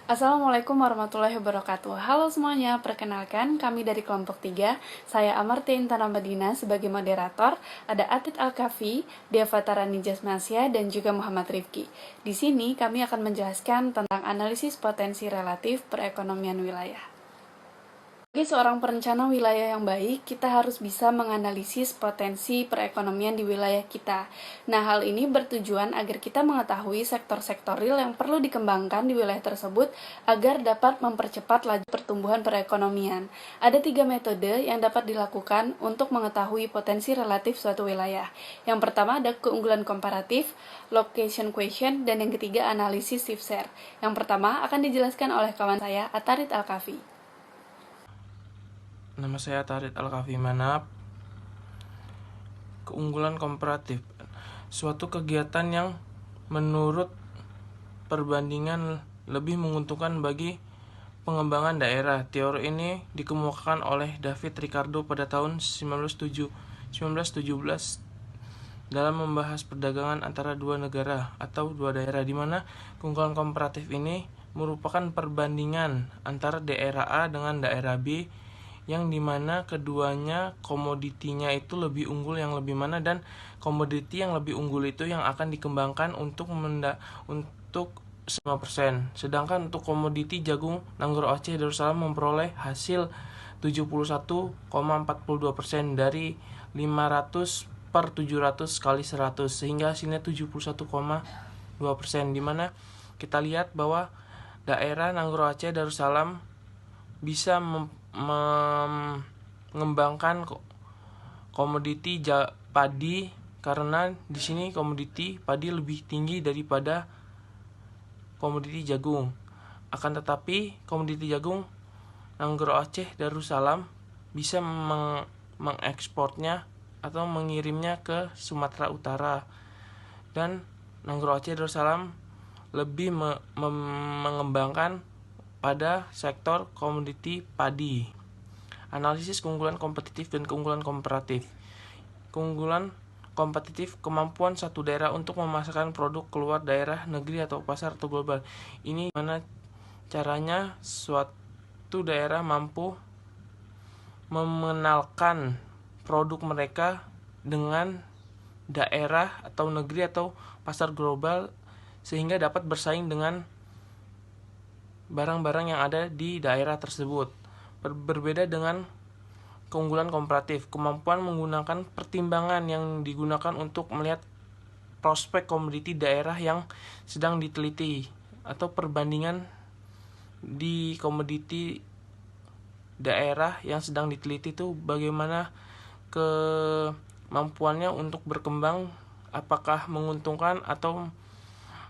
Assalamualaikum warahmatullahi wabarakatuh. Halo semuanya, perkenalkan kami dari kelompok 3. Saya Amartin Tanamedina sebagai moderator, ada Atit Al-Kafi, Diavatara Nijasmasya, dan juga Muhammad Rifki. Di sini kami akan menjelaskan tentang analisis potensi relatif perekonomian wilayah. Sebagai seorang perencana wilayah yang baik, kita harus bisa menganalisis potensi perekonomian di wilayah kita. Nah, hal ini bertujuan agar kita mengetahui sektor-sektor real yang perlu dikembangkan di wilayah tersebut agar dapat mempercepat laju pertumbuhan perekonomian. Ada 3 metode yang dapat dilakukan untuk mengetahui potensi relatif suatu wilayah. Yang pertama ada keunggulan komparatif, location question, dan yang ketiga analisis shift share. Yang pertama akan dijelaskan oleh kawan saya, Atarit Al-Kafi. Nama saya Tarid Al-Kafi Manap. Keunggulan komparatif, suatu kegiatan yang menurut perbandingan lebih menguntungkan bagi pengembangan daerah. Teori ini dikemukakan oleh David Ricardo pada tahun 1917 dalam membahas perdagangan antara dua negara atau dua daerah, di mana keunggulan komparatif ini merupakan perbandingan antara daerah A dengan daerah B yang dimana keduanya komoditinya itu lebih unggul yang lebih mana, dan komoditi yang lebih unggul itu yang akan dikembangkan untuk 5%. Sedangkan untuk komoditi jagung Nanggro Aceh Darussalam memperoleh hasil 71,42% dari 500 per 700 kali 100, sehingga hasilnya 71,2%, dimana kita lihat bahwa daerah Nanggro Aceh Darussalam bisa mengembangkan komoditi padi, karena di sini komoditi padi lebih tinggi daripada komoditi jagung. Akan tetapi komoditi jagung Nanggro Aceh Darussalam bisa mengekspornya atau mengirimnya ke Sumatera Utara, dan Nanggro Aceh Darussalam lebih mengembangkan pada sektor komoditi padi. Analisis keunggulan kompetitif dan keunggulan komparatif. Keunggulan kompetitif, kemampuan satu daerah untuk memasarkan produk keluar daerah, negeri, atau pasar atau global. Ini gimana caranya suatu daerah mampu mengenalkan produk mereka dengan daerah atau negeri atau pasar global, sehingga dapat bersaing dengan barang-barang yang ada di daerah tersebut. Berbeda dengan keunggulan komparatif, kemampuan menggunakan pertimbangan yang digunakan untuk melihat prospek komoditi daerah yang sedang diteliti, atau perbandingan di komoditi daerah yang sedang diteliti itu bagaimana kemampuannya untuk berkembang, apakah menguntungkan atau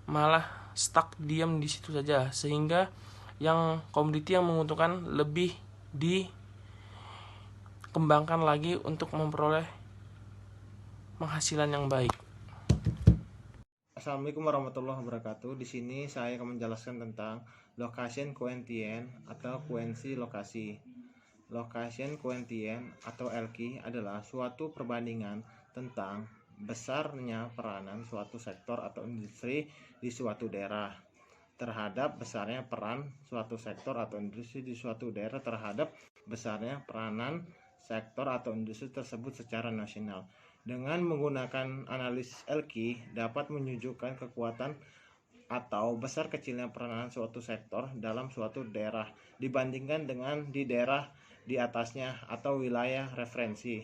malah stuck diam di situ saja, sehingga yang komoditi yang menguntungkan lebih dikembangkan lagi untuk memperoleh penghasilan yang baik. Assalamualaikum warahmatullahi wabarakatuh. Di sini saya akan menjelaskan tentang location quotient atau kuensi lokasi. Location quotient atau LQ adalah suatu perbandingan tentang besarnya peranan suatu sektor atau industri di suatu daerah terhadap besarnya peran suatu sektor atau industri di suatu daerah terhadap besarnya peranan sektor atau industri tersebut secara nasional. Dengan menggunakan analisis LQ dapat menunjukkan kekuatan atau besar kecilnya peranan suatu sektor dalam suatu daerah dibandingkan dengan di daerah di atasnya atau wilayah referensi.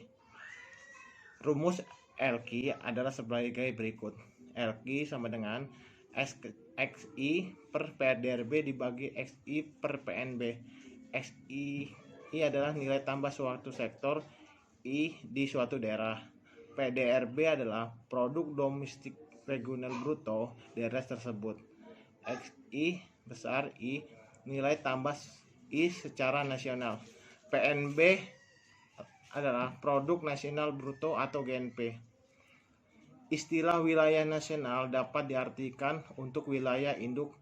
Rumus LQ adalah sebagai berikut. LQ sama dengan XI per PDRB dibagi XI per PNB. XI adalah nilai tambah suatu sektor, I di suatu daerah. PDRB adalah produk domestik regional bruto daerah tersebut. XI besar I nilai tambah I secara nasional. PNB adalah produk nasional bruto atau GNP. Istilah wilayah nasional dapat diartikan untuk wilayah induk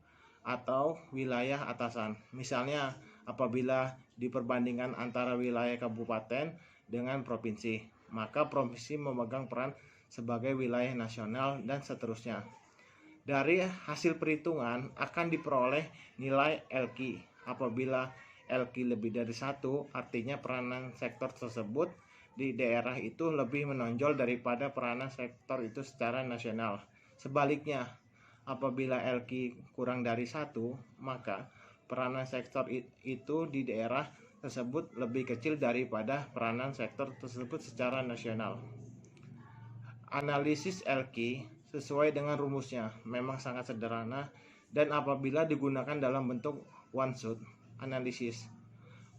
atau wilayah atasan. Misalnya apabila diperbandingkan antara wilayah kabupaten dengan provinsi, maka provinsi memegang peran sebagai wilayah nasional dan seterusnya. Dari hasil perhitungan akan diperoleh nilai LQ. Apabila LQ lebih dari 1, artinya peranan sektor tersebut di daerah itu lebih menonjol daripada peranan sektor itu secara nasional. Sebaliknya, apabila LQ kurang dari 1, maka peranan sektor itu di daerah tersebut lebih kecil daripada peranan sektor tersebut secara nasional. Analisis LQ sesuai dengan rumusnya memang sangat sederhana dan apabila digunakan dalam bentuk one shot analisis,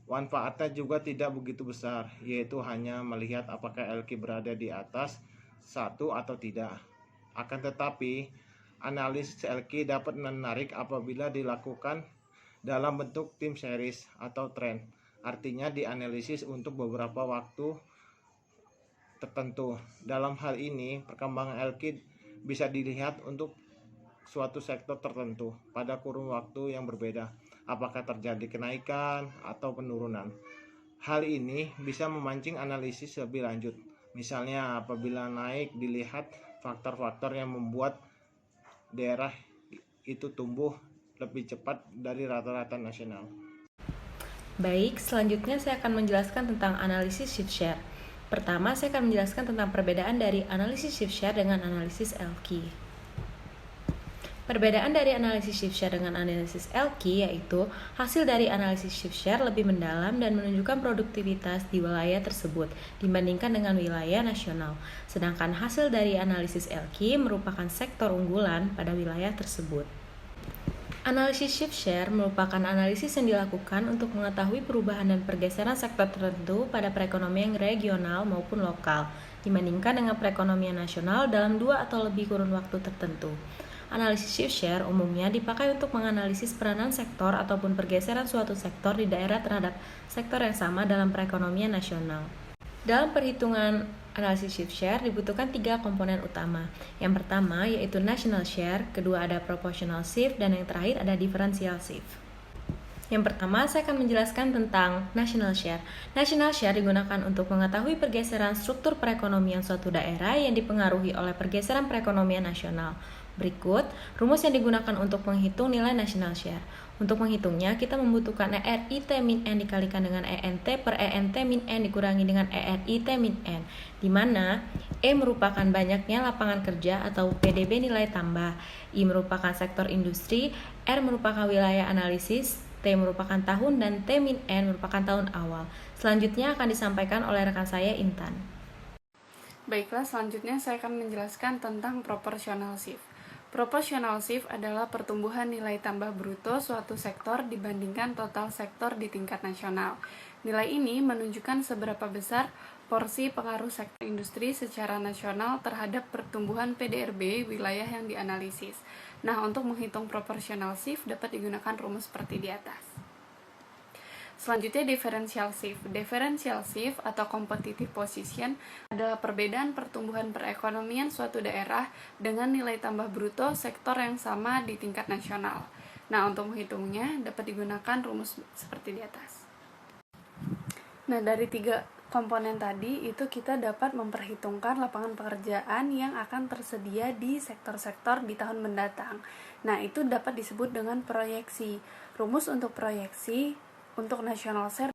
manfaatnya juga tidak begitu besar, yaitu hanya melihat apakah LQ berada di atas 1 atau tidak. Akan tetapi, analisis LQ dapat menarik apabila dilakukan dalam bentuk time series atau trend. Artinya dianalisis untuk beberapa waktu tertentu. Dalam hal ini, perkembangan LQ bisa dilihat untuk suatu sektor tertentu pada kurun waktu yang berbeda, apakah terjadi kenaikan atau penurunan. Hal ini bisa memancing analisis lebih lanjut. Misalnya, apabila naik, dilihat faktor-faktor yang membuat daerah itu tumbuh lebih cepat dari rata-rata nasional. Baik, selanjutnya saya akan menjelaskan tentang analisis shift share. Pertama, saya akan menjelaskan tentang perbedaan dari analisis shift share dengan analisis LQ. Perbedaan dari analisis shift share dengan analisis LQ yaitu hasil dari analisis shift share lebih mendalam dan menunjukkan produktivitas di wilayah tersebut dibandingkan dengan wilayah nasional. Sedangkan hasil dari analisis LQ merupakan sektor unggulan pada wilayah tersebut. Analisis shift share merupakan analisis yang dilakukan untuk mengetahui perubahan dan pergeseran sektor tertentu pada perekonomian regional maupun lokal dibandingkan dengan perekonomian nasional dalam 2 atau lebih kurun waktu tertentu. Analisis shift share umumnya dipakai untuk menganalisis peranan sektor ataupun pergeseran suatu sektor di daerah terhadap sektor yang sama dalam perekonomian nasional. Dalam perhitungan analisis shift share dibutuhkan 3 komponen utama. Yang pertama yaitu national share, kedua ada proportional shift, dan yang terakhir ada differential shift. Yang pertama, saya akan menjelaskan tentang national share. National share digunakan untuk mengetahui pergeseran struktur perekonomian suatu daerah yang dipengaruhi oleh pergeseran perekonomian nasional. Berikut, rumus yang digunakan untuk menghitung nilai national share. Untuk menghitungnya, kita membutuhkan ERIT min N dikalikan dengan ENT per ENT min N dikurangi dengan ERIT min N, di mana E merupakan banyaknya lapangan kerja atau PDB nilai tambah, I merupakan sektor industri, R merupakan wilayah analisis, T merupakan tahun, dan T min N merupakan tahun awal. Selanjutnya akan disampaikan oleh rekan saya, Intan. Baiklah, selanjutnya saya akan menjelaskan tentang proportional shift. Proportional shift adalah pertumbuhan nilai tambah bruto suatu sektor dibandingkan total sektor di tingkat nasional. Nilai ini menunjukkan seberapa besar porsi pengaruh sektor industri secara nasional terhadap pertumbuhan PDRB wilayah yang dianalisis. Nah, untuk menghitung proportional shift dapat digunakan rumus seperti di atas. Selanjutnya differential shift. Differential shift atau competitive position adalah perbedaan pertumbuhan perekonomian suatu daerah dengan nilai tambah bruto sektor yang sama di tingkat nasional. Nah, untuk menghitungnya dapat digunakan rumus seperti di atas. Nah, dari 3 komponen tadi itu kita dapat memperhitungkan lapangan pekerjaan yang akan tersedia di sektor-sektor di tahun mendatang. Nah, itu dapat disebut dengan proyeksi. Rumus untuk proyeksi untuk national share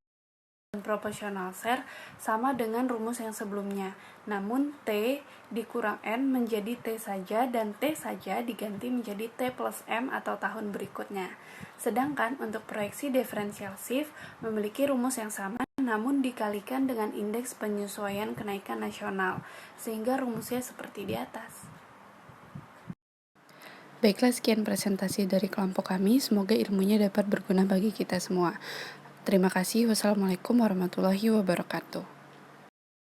dan proportional share sama dengan rumus yang sebelumnya. Namun T dikurang N menjadi T saja dan T saja diganti menjadi T plus M atau tahun berikutnya. Sedangkan untuk proyeksi differential shift memiliki rumus yang sama namun dikalikan dengan indeks penyesuaian kenaikan nasional sehingga rumusnya seperti di atas. Baiklah, sekian presentasi dari kelompok kami. Semoga ilmunya dapat berguna bagi kita semua. Terima kasih. Wassalamualaikum warahmatullahi wabarakatuh.